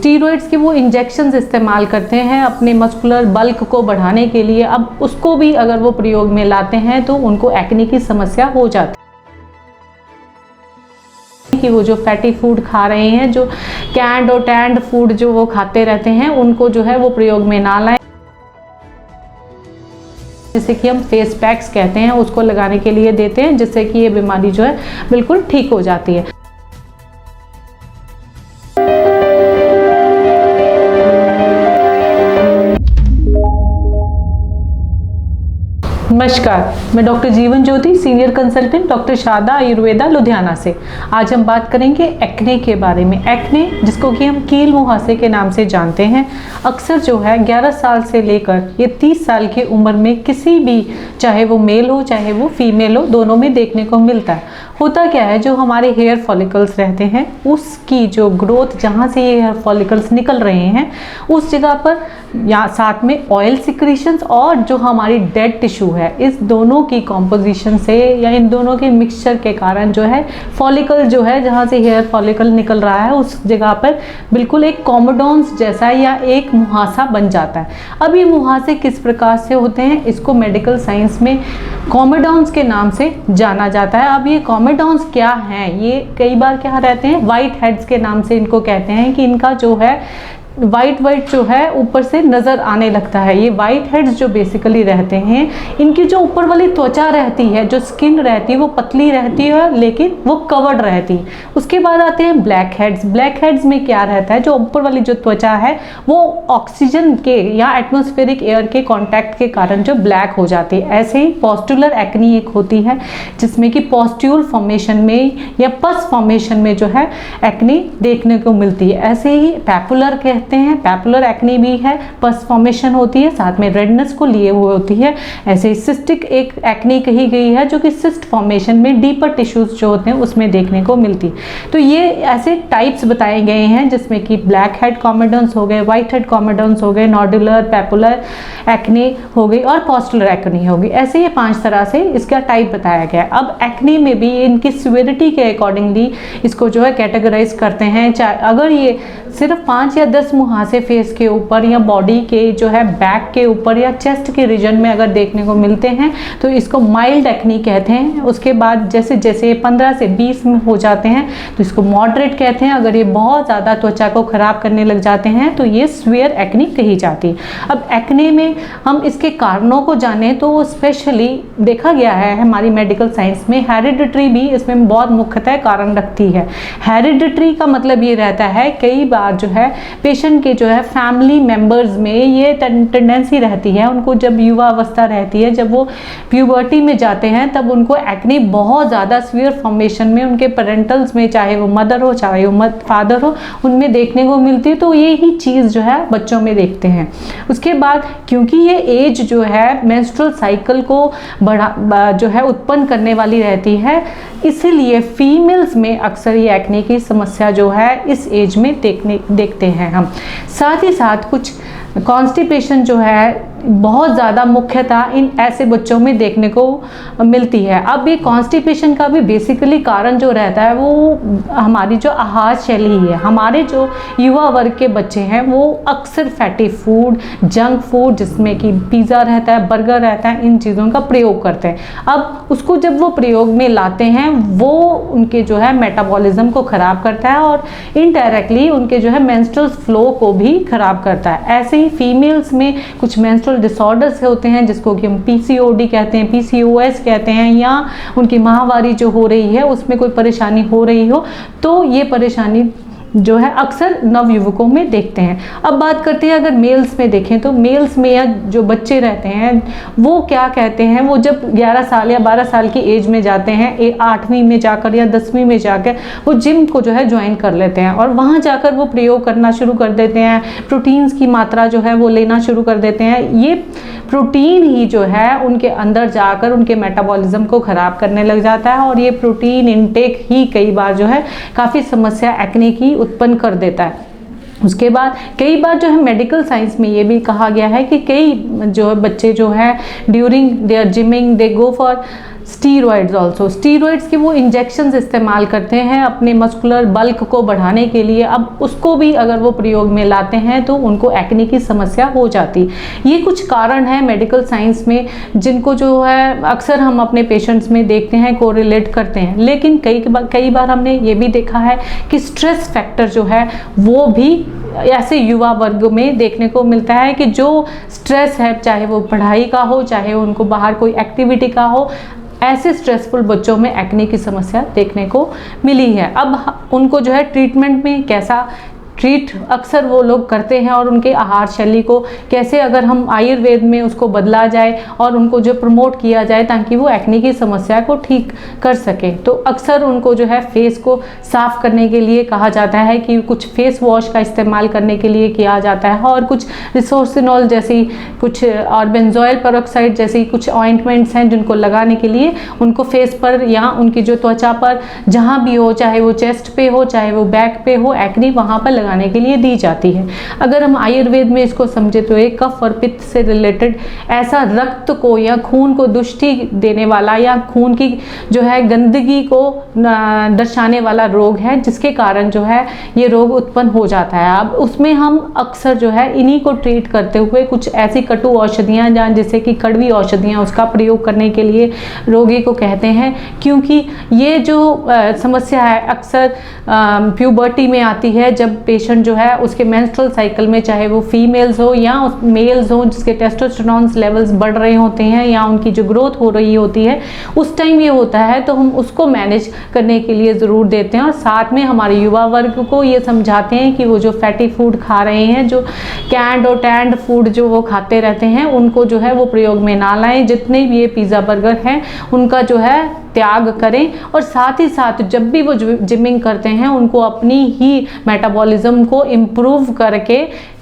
Steroids के वो injections इस्तेमाल करते हैं अपने मस्कुलर बल्क को बढ़ाने के लिए। अब उसको भी अगर वो प्रयोग में लाते हैं तो उनको एक्ने की समस्या हो जाती है कि वो जो फैटी फूड खा रहे हैं, जो कैंड और टैंड फूड जो वो खाते रहते हैं, उनको जो है वो प्रयोग में ना लाएं। जिसे कि हम फेस पैक्स कहते हैं, उसको लगाने के लिए देते हैं, जिससे कि ये बीमारी जो है बिल्कुल ठीक हो जाती है। नमस्कार, मैं doctor Jeevan Jyoti, senior consultant doctor Sharda Ayurveda Ludhiana से। आज हम बात करेंगे एक्ने के बारे में। एक्ने, जिसको कि हम कील मुहासे के नाम से जानते हैं, अक्सर जो है 11 साल से लेकर ये 30 साल की उम्र में किसी भी, चाहे वो मेल हो चाहे वो फीमेल हो, दोनों में देखने को मिलता है। होता क्या है, जो हमारे हेयर फॉलिकल्स रहते हैं उसकी जो ग्रोथ, जहाँ से ये हेयर फॉलिकल्स निकल रहे हैं उस जगह पर या साथ में ऑयल सिक्रीशंस और जो हमारी डेड टिश्यू है, इस दोनों की कॉम्पोजिशन से या इन दोनों के मिक्सचर के कारण जो है फॉलिकल जो है, जहाँ से हेयर फॉलिकल निकल रहा है उस जगह पर बिल्कुल एक कॉमोडोन्स जैसा या एक मुहासा बन जाता है। अब ये मुहासे किस प्रकार से होते हैं, इसको मेडिकल साइंस में कॉमोडोन्स के नाम से जाना जाता है। अब ये कॉमोडोन्स क्या हैं, ये कई बार क्या रहते हैं, वाइट हेड्स के नाम से इनको कहते हैं कि इनका जो है वाइट जो है ऊपर से नज़र आने लगता है। ये वाइट हेड्स जो बेसिकली रहते हैं, इनकी जो ऊपर वाली त्वचा रहती है, जो स्किन रहती है, वो पतली रहती है लेकिन वो कवर्ड रहती है। उसके बाद आते हैं ब्लैक हेड्स। ब्लैक हेड्स में क्या रहता है, जो ऊपर वाली जो त्वचा है वो ऑक्सीजन के या एटमॉस्फेरिक एयर के कांटेक्ट के कारण जो ब्लैक हो जाती है। ऐसे ही पॉस्टुलर एक्नी एक होती है, जिसमें कि पॉस्ट्यूल फॉर्मेशन में या पस फॉर्मेशन में जो है एक्नी देखने को मिलती है। ऐसे ही पैपुलर हैं, पैपुलर एक्ने भी है, पस फॉर्मेशन होती है, साथ में रेडनेस को लिए हुए होती है। ऐसे ही सिस्टिक एक एक्ने कही गई है, जो कि सिस्ट फॉर्मेशन में डीपर टिश्यूज जो होते हैं उसमें देखने को मिलती है। तो ये ऐसे टाइप्स बताए गए हैं, जिसमें कि ब्लैक हेड कॉमोडोन्स हो गए, व्हाइट हेड कॉमोडोन्स हो गए, नोडुलर, पैपुलर एक्ने हो गई और पॉस्टुलर एक्ने हो गई। ऐसे ये 5 तरह से इसका टाइप बताया गया है। अब एक्ने में भी इनकी सिविरिटी के अकॉर्डिंगली इसको जो है कैटेगराइज करते हैं। अगर ये सिर्फ 5 या 10 मुहासे फेस के ऊपर या बॉडी के जो है बैक के ऊपर या चेस्ट के रीजन में अगर देखने को मिलते हैं तो इसको माइल्ड एक्नी कहते हैं। उसके बाद जैसे जैसे 15 से 20 में हो जाते हैं तो इसको मॉडरेट कहते हैं। अगर ये बहुत ज़्यादा त्वचा को खराब करने लग जाते हैं तो ये सीवियर एक्नी कही जाती है। अब एक्ने में हम इसके कारणों को जाने तो स्पेशली देखा गया है हमारी मेडिकल साइंस में, हेरिडिटरी भी इसमें बहुत मुख्यतः कारण रखती है। हेरिडिटरी का मतलब ये रहता है, कई बार जो है पेशेंट के जो है फैमिली मेंबर्स में ये टेंडेंसी रहती है, उनको जब युवा अवस्था रहती है, जब वो प्यूबर्टी में जाते हैं, तब उनको एक्ने बहुत ज़्यादा सीवियर फॉर्मेशन में उनके पेरेंटल्स में, चाहे वो मदर हो चाहे वो फादर हो, उनमें देखने को मिलती है। तो ये ही चीज़ जो है बच्चों में देखते हैं। उसके बाद क्योंकि ये एज जो है मेंस्ट्रुअल साइकिल को जो है उत्पन्न करने वाली रहती है, इसीलिए फीमेल्स में अक्सर ये एक्ने की समस्या जो है इस एज में देखते हैं हम। साथ ही साथ कुछ कॉन्स्टिपेशन जो है बहुत ज़्यादा मुख्यतः इन ऐसे बच्चों में देखने को मिलती है। अब ये कॉन्स्टिपेशन का भी बेसिकली कारण जो रहता है वो हमारी जो आहार शैली ही है। हमारे जो युवा वर्ग के बच्चे हैं वो अक्सर फैटी फूड, जंक फूड, जिसमें कि पिज़्ज़ा रहता है, बर्गर रहता है, इन चीज़ों का प्रयोग करते हैं। अब उसको जब वो प्रयोग में लाते हैं वो उनके जो है मेटाबॉलिज्म को ख़राब करता है और इनडायरेक्टली उनके जो है मेंस्ट्रुअल फ्लो को भी ख़राब करता है। ऐसे ही फीमेल्स में कुछ मेंस्ट्रुअल डिसऑर्डर्स होते हैं, जिसको कि हम पीसीओडी कहते हैं, पीसीओएस कहते हैं, या उनकी माहवारी जो हो रही है उसमें कोई परेशानी हो रही हो तो ये परेशानी जो है अक्सर नवयुवकों में देखते हैं। अब बात करते हैं अगर मेल्स में देखें तो मेल्स में या जो बच्चे रहते हैं वो क्या कहते हैं, वो जब 11 साल या 12 साल की एज में जाते हैं, 8वीं में जाकर या 10वीं में जाकर वो जिम को जो है ज्वाइन कर लेते हैं और वहाँ जाकर वो प्रयोग करना शुरू कर देते हैं, प्रोटीन्स की मात्रा जो है वो लेना शुरू कर देते हैं। ये प्रोटीन ही जो है उनके अंदर जाकर उनके मेटाबॉलिज्म को ख़राब करने लग जाता है और ये प्रोटीन इनटेक ही कई बार जो है काफ़ी समस्या एक्ने की उत्पन्न कर देता है। उसके बाद कई बार जो है मेडिकल साइंस में ये भी कहा गया है कि कई जो बच्चे जो है during their gymming they go for steroids also, steroids के वो इंजेक्शंस इस्तेमाल करते हैं अपने मस्कुलर बल्क को बढ़ाने के लिए। अब उसको भी अगर वो प्रयोग में लाते हैं तो उनको एक्ने की समस्या हो जाती। ये कुछ कारण है मेडिकल साइंस में जिनको जो है अक्सर हम अपने पेशेंट्स में देखते हैं, कोरिलेट करते हैं। लेकिन कई बार हमने ये भी देखा है कि स्ट्रेस फैक्टर जो है वो भी ऐसे युवा वर्ग में देखने को मिलता है कि जो स्ट्रेस है, चाहे वो पढ़ाई का हो, चाहे उनको बाहर कोई एक्टिविटी का हो, ऐसे स्ट्रेसफुल बच्चों में एक्ने की समस्या देखने को मिली है। अब उनको जो है ट्रीटमेंट में कैसा ट्रीट अक्सर वो लोग करते हैं और उनके आहार शैली को कैसे अगर हम आयुर्वेद में उसको बदला जाए और उनको जो प्रमोट किया जाए ताकि वो एक्ने की समस्या को ठीक कर सके। तो अक्सर उनको जो है फेस को साफ करने के लिए कहा जाता है कि कुछ फेस वॉश का इस्तेमाल करने के लिए किया जाता है और कुछ रिसोर्सिनॉल जैसी कुछ और बेंजोइल पेरोक्साइड जैसी कुछ ऑइंटमेंट्स हैं जिनको लगाने के लिए उनको फेस पर या उनकी जो त्वचा पर जहाँ भी हो, चाहे वो चेस्ट पे हो, चाहे वो बैक पे हो, एक्ने वहाँ पर लगाने के लिए दी जाती है। अगर हम आयुर्वेद में इसको समझे तो एक कफ और पित्त से रिलेटेड ऐसा रक्त को या खून को दुष्टि देने वाला या खून की जो है गंदगी को दर्शाने वाला रोग है जिसके कारण जो है ये रोग उत्पन्न हो जाता है। अब उसमें हम अक्सर जो है इन्हीं को ट्रीट करते हुए कुछ ऐसी कटु औषधियाँ जहाँ जैसे कि कड़वी औषधियाँ उसका प्रयोग करने के लिए रोगी को कहते हैं, क्योंकि ये जो समस्या है अक्सर प्यूबर्टी में आती है जब पेशेंट जो है उसके मेंस्ट्रुअल साइकिल में, चाहे वो फीमेल्स हो या मेल्स हो जिसके टेस्टोस्टेरोन लेवल्स बढ़ रहे होते हैं या उनकी जो ग्रोथ हो रही होती है उस टाइम ये होता है, तो हम उसको मैनेज करने के लिए ज़रूर देते हैं। और साथ में हमारे युवा वर्ग को ये समझाते हैं कि वो जो फैटी फूड खा रहे हैं, जो कैंड और टैंड फूड जो वो खाते रहते हैं, उनको जो है वो प्रयोग में ना लाएं। जितने भी ये पिज़्ज़ा बर्गर हैं उनका जो है त्याग करें और साथ ही साथ जब भी वो जिमिंग करते हैं उनको अपनी ही मेटाबॉलिज्म को इम्प्रूव करके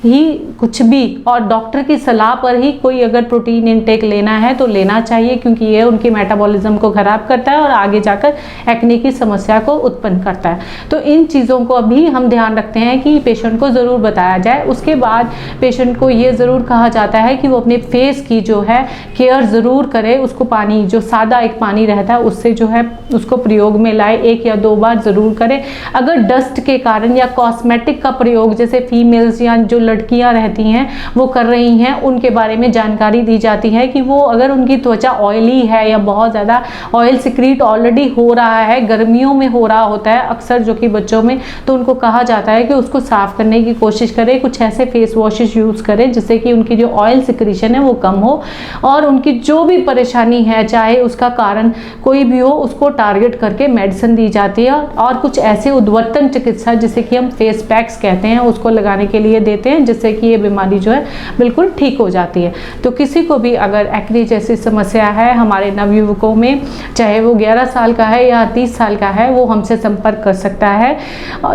ही कुछ भी और डॉक्टर की सलाह पर ही कोई अगर प्रोटीन इनटेक लेना है तो लेना चाहिए, क्योंकि ये उनकी मेटाबॉलिज्म को ख़राब करता है और आगे जाकर एक्ने की समस्या को उत्पन्न करता है। तो इन चीज़ों को अभी हम ध्यान रखते हैं कि पेशेंट को ज़रूर बताया जाए। उसके बाद पेशेंट को ये ज़रूर कहा जाता है कि वो अपने फेस की जो है केयर ज़रूर करे, उसको पानी जो सादा एक पानी रहता है उससे जो है उसको प्रयोग में लाए, 1 या 2 बार ज़रूर करें। अगर डस्ट के कारण या कॉस्मेटिक का प्रयोग जैसे फीमेल्स या जो लड़कियां रहती हैं वो कर रही हैं, उनके बारे में जानकारी दी जाती है कि वो अगर उनकी त्वचा ऑयली है या बहुत ज़्यादा ऑयल सिक्रीट ऑलरेडी हो रहा है, गर्मियों में हो रहा होता है अक्सर जो कि बच्चों में, तो उनको कहा जाता है कि उसको साफ करने की कोशिश करें, कुछ ऐसे फेस वॉशेस यूज़ करें जिससे कि उनकी जो ऑयल सिक्रीशन है वो कम हो और उनकी जो भी परेशानी है चाहे उसका कारण कोई भी हो उसको टारगेट करके मेडिसिन दी जाती है और कुछ ऐसे उद्वर्तन चिकित्सा जिसे कि हम फेस पैक्स कहते हैं उसको लगाने के लिए देते हैं जिससे कि ये बीमारी जो है बिल्कुल ठीक हो जाती है। तो किसी को भी अगर एक्ने जैसी समस्या है हमारे नवयुवकों में, चाहे वो 11 साल का है या 30 साल का है, वो हमसे संपर्क कर सकता है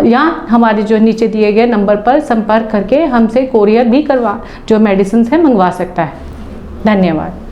या हमारे जो नीचे दिए गए नंबर पर संपर्क करके हमसे कोरियर भी करवा जो मेडिसिन है मंगवा सकता है। धन्यवाद।